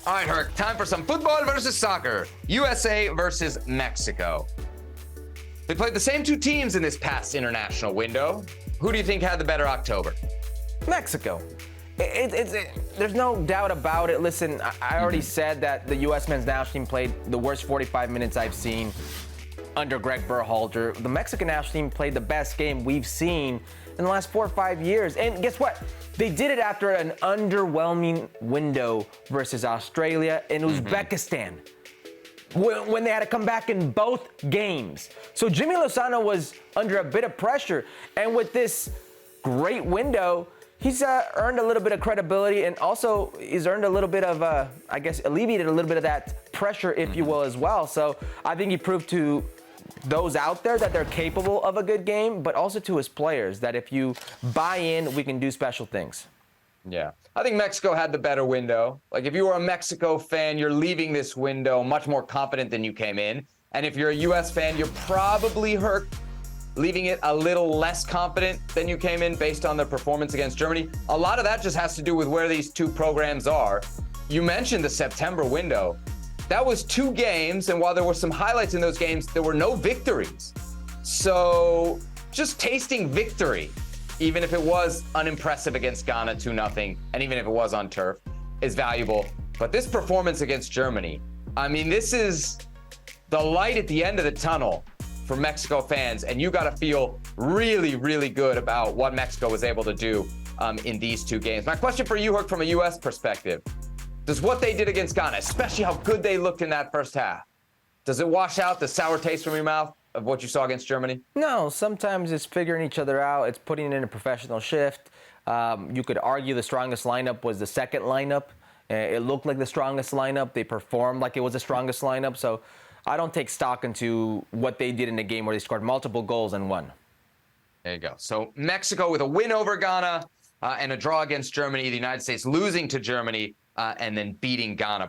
All right, Herc, time for some football versus soccer. USA versus Mexico. They played the same two teams in this past international window. Who do you think had the better October? Mexico. There's no doubt about it. Listen, I already said that the U.S. men's national team played the worst 45 minutes I've seen under Greg Berhalter. The Mexican national team played the best game we've seen in the last 4 or 5 years. And guess what? They did it after an underwhelming window versus Australia and Uzbekistan when they had to come back in both games. So Jimmy Lozano was under a bit of pressure. And with this great window, he's earned a little bit of credibility, and also he's earned a little bit of, I guess, alleviated a little bit of that pressure, if you will, as well. So I think he proved to those out there that they're capable of a good game, but also to his players that if you buy in, we can do special things. Yeah. I think Mexico had the better window. Like, if you were a Mexico fan, you're leaving this window much more confident than you came in. And if you're a U.S. fan, you're probably leaving it a little less confident than you came in based on their performance against Germany. A lot of that just has to do with where these two programs are. You mentioned the September window. That was 2 games, and while there were some highlights in those games, there were no victories. So just tasting victory, even if it was unimpressive against Ghana 2-0, and even if it was on turf, is valuable. But this performance against Germany, I mean, this is the light at the end of the tunnel for Mexico fans, and you got to feel really, really good about what Mexico was able to do in these 2 games. My question for you, Herc, from a U.S. perspective, does what they did against Ghana, especially how good they looked in that first half, does it wash out the sour taste from your mouth of what you saw against Germany? No, sometimes it's figuring each other out. It's putting in a professional shift. You could argue the strongest lineup was the second lineup. It looked like the strongest lineup. They performed like it was the strongest lineup. So I don't take stock into what they did in a game where they scored multiple goals and won. There you go. So Mexico with a win over Ghana and a draw against Germany, the United States losing to Germany and then beating Ghana.